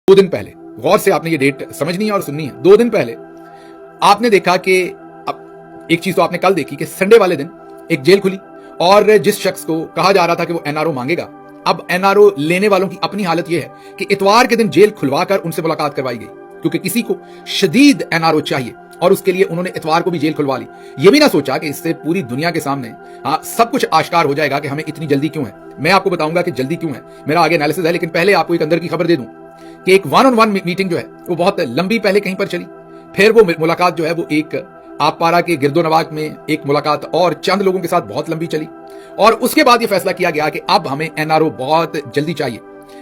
2 दिन पहले, गौर से आपने ये डेट समझनी है और सुननी है। 2 दिन पहले आपने देखा कि अब एक चीज तो आपने कल देखी कि संडे वाले दिन एक जेल खुली और जिस शख्स को कहा जा रहा था कि वो एनआरओ मांगेगा, अब एनआरओ लेने वालों की अपनी हालत यह है कि इतवार के दिन जेल खुलवाकर उनसे मुलाकात करवाई गई, क्योंकि किसी को शदीद एनआरओ चाहिए और उसके लिए उन्होंने इतवार को भी जेल खुलवा ली। ये भी ना सोचा कि इससे पूरी दुनिया के सामने सब कुछ आश्कार हो जाएगा कि हमें इतनी जल्दी क्यों है। मैं आपको बताऊंगा कि जल्दी क्यों है, मेरा आगे एनालिसिस है, लेकिन पहले आपको एक अंदर की खबर दे दूं कि एक 1-on-1 मीटिंग जो है वो बहुत लंबी पहले कहीं पर चली, फिर वो मुलाकात जो है वो एक आपपारा के गिरदोनवाक में एक मुलाकात और चंद लोगों के साथ बहुत लंबी चली, और उसके बाद ये फैसला किया गया कि अब हमें एनआरओ बहुत जल्दी चाहिए।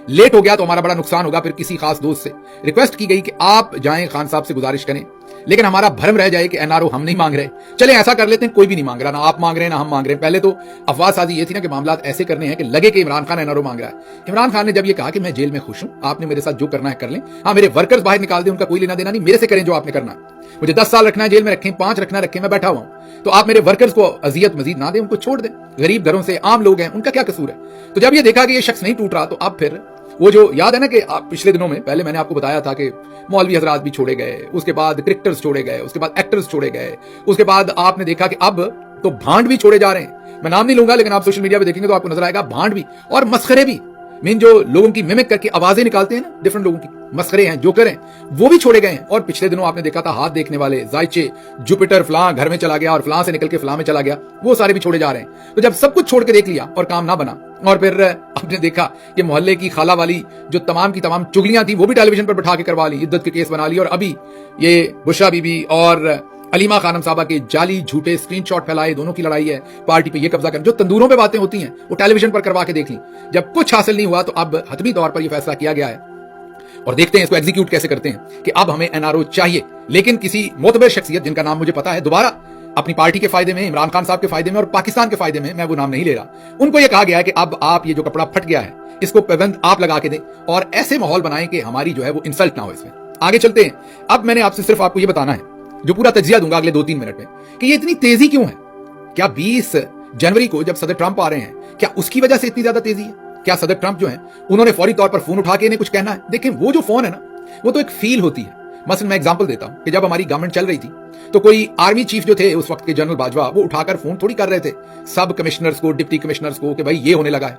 लेट हो गया तो हमारा बड़ा नुकसान होगा। फिर किसी खास दोस्त से रिक्वेस्ट की गई कि आप जाएं, खान साहब से गुजारिश करें, लेकिन हमारा भ्रम रह जाए कि एनआरओ हम नहीं मांग रहे, चले ऐसा कर लेते हैं कोई भी नहीं मांग रहा, ना आप मांग रहे हैं ना हम मांग रहे हैं। पहले तो अफवाह साजी ये थी ना कि मामला ऐसे करने हैं कि लगे कि इमरान खान एनआरओ मांग रहा है। इमरान खान ने जब ये कहा कि मैं जेल में खुश हूं, आपने मेरे साथ जो करना है कर लें, हाँ मेरे वर्कर्स बाहर निकाल दें, उनका कोई लेना देना नहीं, मेरे से करें जो आपने करना, मुझे 10 साल रखना है जेल में रखें, 5 रखना रखें, मैं बैठा हुआ हूं, तो आप मेरे वर्कर्स को अजियत मजीद ना दें, उनको छोड़ दें, गरीब घरों से आम लोग हैं, उनका क्या कसूर है। तो जब ये देखा कि ये शख्स नहीं टूट रहा, तो अब फिर वो जो याद है ना कि आप पिछले दिनों में पहले मैंने आपको बताया था कि मौलवी हजरात भी छोड़े गए, उसके बाद क्रिकेटर्स छोड़े गए, उसके बाद एक्टर्स छोड़े गए, उसके बाद आपने देखा कि अब तो भांड भी छोड़े जा रहे हैं। मैं नाम नहीं लूंगा, लेकिन आप सोशल मीडिया पे देखेंगे तो आपको नजर आएगा भांड भी और मस्खरे भी, मीन जो लोगों की मिमिक करके आवाजें निकालते हैं ना, डिफरेंट लोगों की, मस्खरे हैं, जोकर हैं, वो भी छोड़े गए हैं। और पिछले दिनों आपने देखा था हाथ देखने वाले, जायचे, जुपिटर फलां घर में चला गया और फलां से निकल के फलां में चला गया, वो सारे भी छोड़े जा रहे हैं। तो जब सब कुछ छोड़ के देख लिया और काम ना बना, और फिर आपने देखा कि मोहल्ले की खाला वाली जो तमाम की तमाम चुगलियां थी वो भी टेलीविजन पर बैठा के करवा ली, इद्दत के केस बना ली, और अभी ये बुशरा बीबी और अलीमा खानम साहबा के जाली झूठे स्क्रीनशॉट फैलाए, दोनों की लड़ाई है, पार्टी पे ये कब्जा कर, जो तंदूरों पे बातें होती हैं वो टेलीविजन पर करवा के देख ली। जब कुछ हासिल नहीं हुआ तो अब हतमी तौर पर यह फैसला किया गया है और देखते हैं इसको एग्जीक्यूट कैसे करते हैं कि अब हमें एनआरओ चाहिए, लेकिन किसी मोतबर शख्सियत जिनका नाम मुझे पता है, दोबारा अपनी पार्टी के फायदे में, इमरान खान साहब के फायदे में और पाकिस्तान के फायदे में, मैं वो नाम नहीं ले रहा, उनको यह कहा गया है कि अब आप ये जो कपड़ा फट गया है इसको पाबंद आप लगा के दें और ऐसे माहौल बनाएं कि हमारी जो है वो इंसल्ट ना हो। इसमें आगे चलते हैं। अब मैंने आपसे सिर्फ आपको ये बताना है, जो पूरा तज्जिया दूंगा अगले 2-3 मिनट में, कि ये इतनी तेजी क्यों है। क्या 20 जनवरी को जब सदर ट्रंप आ रहे हैं, क्या उसकी वजह से इतनी ज्यादा तेजी है? क्या सदर ट्रंप जो है उन्होंने फौरी तौर पर फोन उठा के इन्हें कुछ कहना है? देखें, वो जो फोन है ना, वो तो एक फील होती है। मसलन मैं एग्जांपल देता हूं कि जब हमारी गवर्नमेंट चल रही थी तो कोई आर्मी चीफ जो थे उस वक्त के, जनरल बाजवा, वो उठाकर फोन थोड़ी कर रहे थे सब कमिश्नर्स को, डिप्टी कमिश्नर्स को कि भाई ये होने लगा है।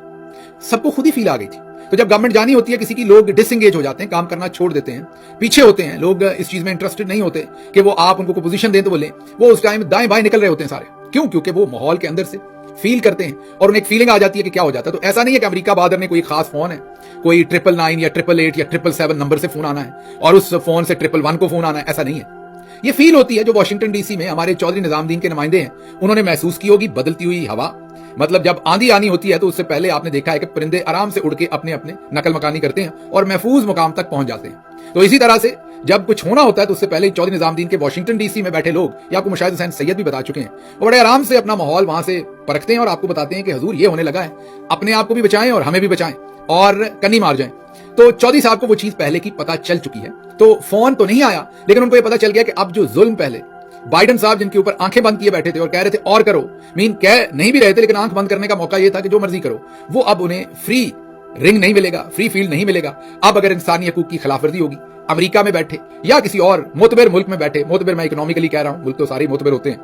सबको खुद ही फील आ गई थी। तो जब गवर्नमेंट जानी होती है किसी की, लोग डिसएंगेज हो जाते हैं, काम करना छोड़ देते हैं, पीछे होते हैं, लोग इस चीज में इंटरेस्टेड नहीं होते कि वो आप उनको पोजीशन दें तो बोले, वो उस टाइम दाएं बाएं निकल रहे होते हैं सारे। क्यों? क्योंकि वो माहौल के अंदर से फील करते हैं और उन्हें एक फीलिंग आ जाती है कि क्या हो जाता है। तो ऐसा नहीं है कि अमेरिका बहादुर ने कोई खास फोन है, कोई 999 या 888 या 777 नंबर से फोन आना है और उस फोन से 111 को फोन आना है, ऐसा नहीं है। ये फील होती है जो वॉशिंगटन डीसी में हमारे चौधरी निजामुद्दीन के नुमाइंदे हैं, उन्होंने महसूस की होगी बदलती हुई हवा। मतलब जब आंधी आनी होती है तो उससे पहले आपने देखा है कि परिंदे आराम से उड़ के अपने अपने नकल मकानी करते हैं और महफूज मुकाम तक पहुंच जाते हैं। तो इसी तरह से जब कुछ होना होता है तो उससे पहले चौधरी निजामुद्दीन के वॉशिंगटन डीसी में बैठे लोग, या आपको मुशाहिद हुसैन सैयद भी बता चुके हैं, वो बड़े आराम से अपना माहौल वहां से परखते हैं और आपको बताते हैं कि हुजूर ये होने लगा है, अपने आप को भी बचाएं और हमें भी बचाएं और कन्नी मार जाएं। तो चौधरी साहब को वो चीज पहले की पता चल चुकी है। तो फोन तो नहीं आया, लेकिन उनको ये पता चल गया कि अब जो जुल्म पहले बाइडन साहब जिनके ऊपर आंखें बंद किए बैठे थे और कह रहे थे और करो, मीन कह नहीं भी रहे थे लेकिन आंख बंद करने का मौका ये था कि जो मर्जी करो, वो अब उन्हें फ्री रिंग नहीं मिलेगा, फ्री फील्ड नहीं मिलेगा। अब अगर इंसानी हकूक की खिलाफवर्जी होगी, अमेरिका में बैठे या किसी और मोतबर मुल्क में बैठे, मोतबर मैं इकोनॉमिकली कह रहा हूं, मुल्क तो सारे मोतबर होते हैं,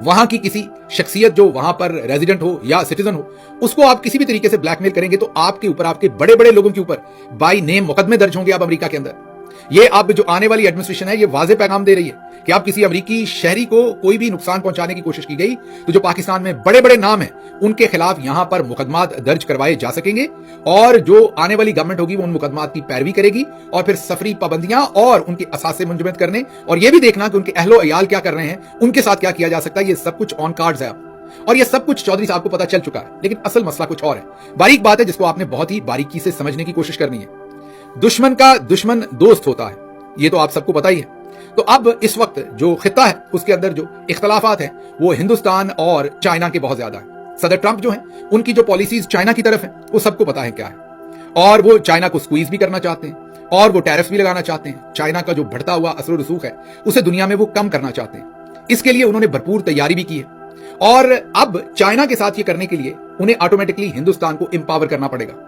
वहां की किसी शख्सियत जो वहां पर रेजिडेंट हो या सिटीजन हो, उसको आप किसी भी तरीके से ब्लैकमेल करेंगे तो आपके ऊपर, आपके बड़े बड़े लोगों के ऊपर बाई नेम मुकदमे दर्ज होंगे। अब अमेरिका के अंदर ये अब जो आने वाली एडमिनिस्ट्रेशन है ये वाज़ेह पैगाम दे रही है कि आप किसी अमेरिकी शहरी को कोई भी नुकसान पहुंचाने की कोशिश की गई तो जो पाकिस्तान में बड़े बड़े नाम हैं उनके खिलाफ यहां पर मुकदमात दर्ज करवाए जा सकेंगे, और जो आने वाली गवर्नमेंट होगी वो उन मुकदमात की पैरवी करेगी और फिर सफरी पाबंदियां और उनके असासे मुंजमद करने और ये भी देखना कि उनके अहलो अयाल क्या कर रहे हैं, उनके साथ क्या किया जा सकता है, ये सब कुछ ऑन कार्ड्स है। और ये सब कुछ चौधरी साहब को पता चल चुका है, लेकिन असल मसला कुछ और है। बारीक बात है जिसको आपने बहुत ही बारीकी से समझने की कोशिश करनी है। दुश्मन का दुश्मन दोस्त होता है, ये तो आप सबको पता ही है। तो अब इस वक्त जो खिता है उसके अंदर जो इख्तलाफात हैं वो हिंदुस्तान और चाइना के बहुत ज्यादा है। सदर ट्रंप जो हैं उनकी जो पॉलिसीज चाइना की तरफ है वो सबको पता है क्या है, और वो चाइना को स्क्वीज भी करना चाहते हैं और वो टैरिफ भी लगाना चाहते हैं। चाइना का जो बढ़ता हुआ असर रसूख है उसे दुनिया में वो कम करना चाहते हैं। इसके लिए उन्होंने भरपूर तैयारी भी की है, और अब चाइना के साथ ये करने के लिए उन्हें ऑटोमेटिकली हिंदुस्तान को एम्पावर करना पड़ेगा।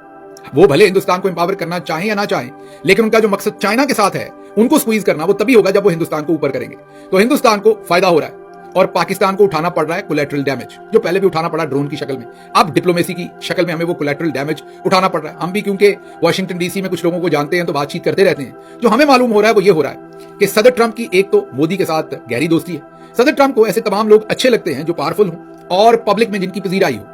वो भले हिंदुस्तान को एम्पावर करना चाहें या ना चाहें, लेकिन उनका जो मकसद चाइना के साथ है उनको स्क्वीज करना, वो तभी होगा जब वो हिंदुस्तान को ऊपर करेंगे। तो हिंदुस्तान को फायदा हो रहा है और पाकिस्तान को उठाना पड़ रहा है कोलैटरल डैमेज, जो पहले भी उठाना पड़ा ड्रोन की शक्ल में, अब डिप्लोमेसी की शक्ल में हमें वो कोलैटरल डैमेज उठाना पड़ रहा है। हम भी क्योंकि वॉशिंगटन डीसी में कुछ लोगों को जानते हैं तो बातचीत करते रहते हैं। जो हमें मालूम हो रहा है वो ये हो रहा है कि सदर ट्रंप की एक तो मोदी के साथ गहरी दोस्ती है। सदर ट्रंप को ऐसे तमाम लोग अच्छे लगते हैं जो पावरफुल हों और पब्लिक में जिनकी पजीराई हो।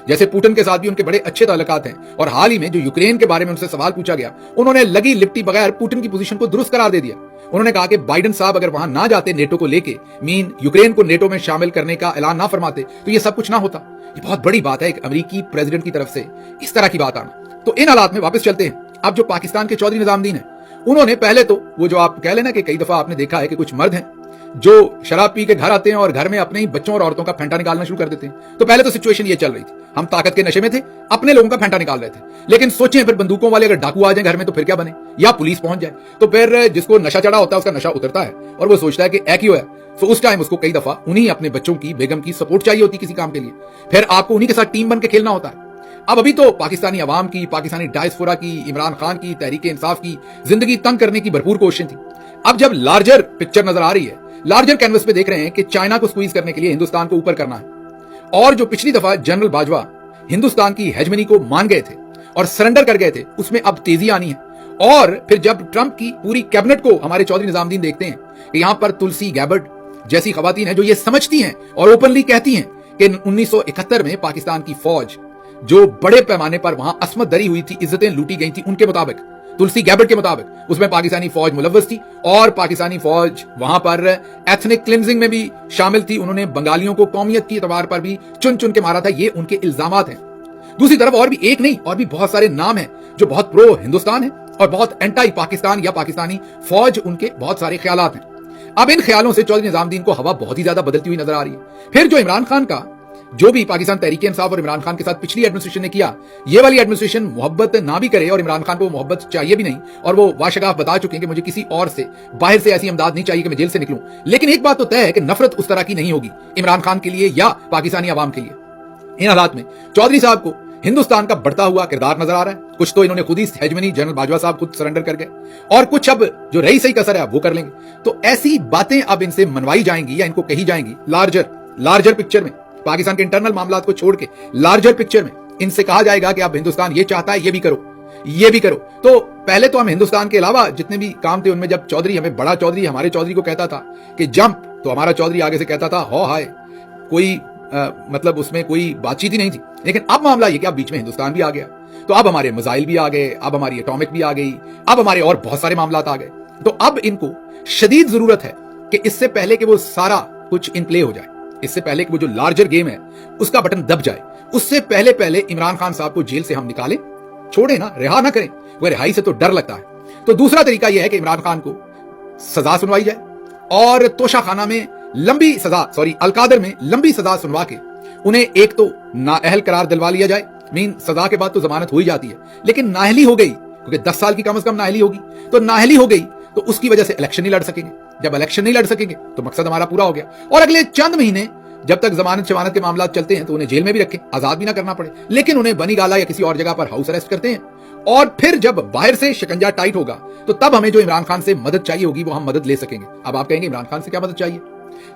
जैसे पुतिन के साथ भी उनके बड़े अच्छे ताल्लुकात हैं और हाल ही में जो यूक्रेन के बारे में उनसे सवाल पूछा गया, उन्होंने लगी लिपटी बगैर पुतिन की पोजीशन को दुरुस्त करार दे दिया। उन्होंने कहा कि बाइडेन साहब अगर वहां ना जाते नेटो को लेके, मीन यूक्रेन को नेटो में शामिल करने का ऐलान ना फरमाते, तो ये सब कुछ ना होता। ये बहुत बड़ी बात है एक अमेरिकी प्रेसिडेंट की तरफ से इस तरह की बात आना। तो इन हालात में वापस चलते हैं। अब जो पाकिस्तान के चौधरी निजामुद्दीन है, उन्होंने पहले तो वो जो आप कह लेना कि कई दफा आपने देखा है कि कुछ मर्द हैं जो शराब पी के घर आते हैं और घर में अपने ही बच्चों और औरतों का फेंटा निकालना शुरू कर देते हैं। तो पहले तो सिचुएशन ये चल रही थी, हम ताकत के नशे में थे, अपने लोगों का फेंटा निकाल रहे थे। लेकिन सोचें फिर बंदूकों वाले अगर डाकू आ जाए घर में तो फिर क्या बने, या पुलिस पहुंच जाए, तो फिर जिसको नशा चढ़ा होता है उसका नशा उतरता है और वो सोचता है कि एक ही है। तो उस टाइम उसको कई दफा उन्हीं अपने बच्चों की, बेगम की सपोर्ट चाहिए होती किसी काम के लिए, फिर आपको उन्हीं के साथ टीम बन के खेलना होता है। अब अभी तो पाकिस्तानी अवाम की, पाकिस्तानी डायस्पोरा की, इमरान खान की, तहरीक इंसाफ की जिंदगी तंग करने की भरपूर कोशिशें थी। अब जब लार्जर पिक्चर नजर आ रही है, लार्जर कैनवस पे देख रहे हैं कि चाइना को स्क्वीज करने के लिए हिंदुस्तान को ऊपर करना है। और जो पिछली दफा जनरल बाजवा हिंदुस्तान की हेजमनी को मान गए थे और सरेंडर कर गए थे, उसमें अब तेजी आनी है। और फिर जब ट्रंप की पूरी कैबिनेट को हमारे चौधरी निजामुद्दीन देखते हैं कि यहां पर तुलसी गैबर्ड जैसी खवातीन है जो ये समझती हैं और ओपनली कहती हैं कि 1971 में पाकिस्तान की फौज जो बड़े पैमाने पर वहां असमत दरी हुई थी, इज्जतें लूटी गई थी, उनके मुताबिक, तुलसी गैबर्ड के मुताबिक उसमें पाकिस्तानी फौज मुलव्वस थी और पाकिस्तानी फौज वहां पर एथनिक क्लिंजिंग में भी शामिल थी। उन्होंने बंगालियों को कौमियत की एतबार पर भी चुन चुन के मारा था। ये उनके इल्जामात हैं। दूसरी तरफ और भी एक नहीं, और भी बहुत सारे नाम हैं जो बहुत प्रो हिंदुस्तान है और बहुत एंटी पाकिस्तान या पाकिस्तानी फौज, उनके बहुत सारे ख्यालात हैं। अब इन ख्यालों से चौधरी निजामुद्दीन को हवा बहुत ही ज्यादा बदलती हुई नजर आ रही है। फिर जो इमरान खान का, जो भी पाकिस्तान तहरीक इंसाफ और इमरान खान के साथ पिछली एडमिनिस्ट्रेशन ने किया, ये वाली एडमिनिस्ट्रेशन मोहब्बत ना भी करे और इमरान खान को मोहब्बत चाहिए भी नहीं, और वो वाशगाफ बता चुके हैं कि मुझे किसी और से, बाहर से ऐसी इमदाद नहीं चाहिए कि मैं जेल से निकलूं। लेकिन एक बात तो तय है कि नफरत उस तरह की नहीं होगी इमरान खान के लिए या पाकिस्तानी अवाम के लिए। इन हालात में चौधरी साहब को हिंदुस्तान का बढ़ता हुआ किरदार नजर आ रहा है। कुछ तो इन्होंने खुद ही हेजमनी, जनरल बाजवा साहब खुद सरेंडर कर गए, और कुछ अब जो रही सही कसर है वो कर लेंगे। तो ऐसी बातें अब इनसे मनवाई जाएंगी या इनको कही जाएंगी लार्जर पिक्चर में, पाकिस्तान के इंटरनल मामलात को छोड़ के लार्जर पिक्चर में इनसे कहा जाएगा कि अब हिंदुस्तान ये चाहता है, ये भी करो, ये भी करो। तो पहले तो हम हिंदुस्तान के अलावा जितने भी काम थे उनमें जब चौधरी, हमें बड़ा चौधरी हमारे चौधरी को कहता था कि जंप, तो हमारा चौधरी आगे से कहता था हो हाय, कोई मतलब उसमें कोई बातचीत ही नहीं थी। लेकिन अब मामला ये कि अब बीच में हिंदुस्तान भी आ गया, तो अब हमारे मिसाइल भी आ गए, अब हमारी एटॉमिक भी आ गई, अब हमारे और बहुत सारे मामलात आ गए। तो अब इनको शदीद जरूरत है कि इससे पहले कि वो सारा कुछ इन प्ले हो जाए, इससे पहले कि वो जो लार्जर गेम है उसका बटन दब जाए, उससे पहले पहले इमरान खान साहब को जेल से हम निकालें, छोड़े ना, रिहा ना करें। वो रिहाई से तो डर लगता है। तो दूसरा तरीका यह है कि इमरान खान को सजा सुनवाई जाए और तोशाखाना में लंबी सजा, अलकादर में लंबी सजा सुनवा के उन्हें एक तो नाअहल करार दिलवा लिया जाए। मीन सजा के बाद तो जमानत हो ही जाती है, लेकिन नाअहली हो गई, क्योंकि 10 साल की कम से कम नाअहली होगी, तो नाअहली हो गई तो उसकी वजह से इलेक्शन नहीं लड़ सकेंगे। जब इलेक्शन नहीं लड़ सकेंगे तो मकसद हमारा पूरा हो गया, और अगले चंद महीने जब तक जमानत शमानत के मामला चलते हैं तो उन्हें जेल में भी रखें, आजाद भी ना करना पड़े, लेकिन उन्हें बनी गाला या किसी और जगह पर हाउस अरेस्ट करते हैं। और फिर जब बाहर से शिकंजा टाइट होगा तो तब हमें जो इमरान खान से मदद चाहिए होगी वो हम मदद ले सकेंगे। अब आप कहेंगे इमरान खान से क्या मदद चाहिए?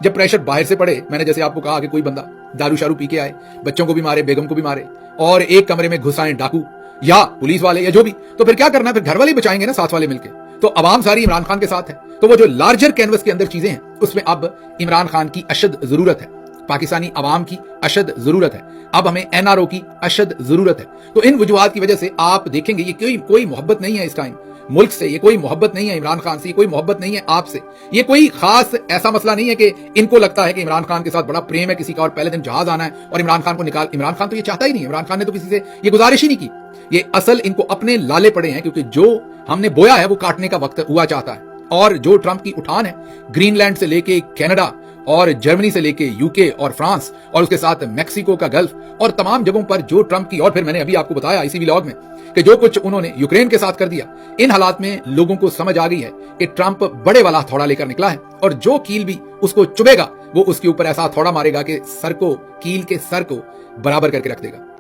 जब प्रेशर बाहर से पड़े, मैंने जैसे आपको कहा कि कोई बंदा दारू शारू पी के आए, बच्चों को भी मारे, बेगम को भी मारे, और एक कमरे में घुस आए डाकू या पुलिस वाले या जो भी, तो फिर क्या करना? फिर घर वाले बचाएंगे ना, साथ वाले मिलके। तो अवाम सारी इमरान खान के साथ है। तो वो जो लार्जर कैनवस के अंदर चीजें हैं उसमें अब इमरान खान की अशद जरूरत है, पाकिस्तानी अवाम की अशद जरूरत है, अब हमें एनआरओ की अशद जरूरत है। तो इन वजूहात की वजह से आप देखेंगे ये कोई मोहब्बत नहीं है इस टाइम मुल्क से, ये कोई मोहब्बत नहीं है इमरान खान से, ये कोई मोहब्बत नहीं है आपसे, ये कोई खास ऐसा मसला नहीं है कि इनको लगता है कि इमरान खान के साथ बड़ा प्रेम है किसी का और पहले दिन जहाज आना है और इमरान खान को निकाल। इमरान खान तो ये चाहता ही नहीं, इमरान खान ने तो किसी से ये गुजारिश ही नहीं की। ये असल इनको अपने लाले पड़े हैं, क्योंकि जो हमने बोया है वो काटने का वक्त हुआ चाहता है। और जो ट्रंप की उठान है ग्रीनलैंड से लेके कनाडा और जर्मनी से लेके यूके और फ्रांस और उसके साथ मैक्सिको का गल्फ और तमाम जगहों पर जो ट्रंप की, और फिर मैंने अभी आपको बताया इसी व्लॉग में कि जो कुछ उन्होंने यूक्रेन के साथ कर दिया, इन हालात में लोगों को समझ आ गई है कि ट्रंप बड़े वाला हथौड़ा लेकर निकला है और जो कील भी उसको चुभेगा वो उसके ऊपर ऐसा हथौड़ा मारेगा कि सर को, कील के सर को बराबर करके रख देगा।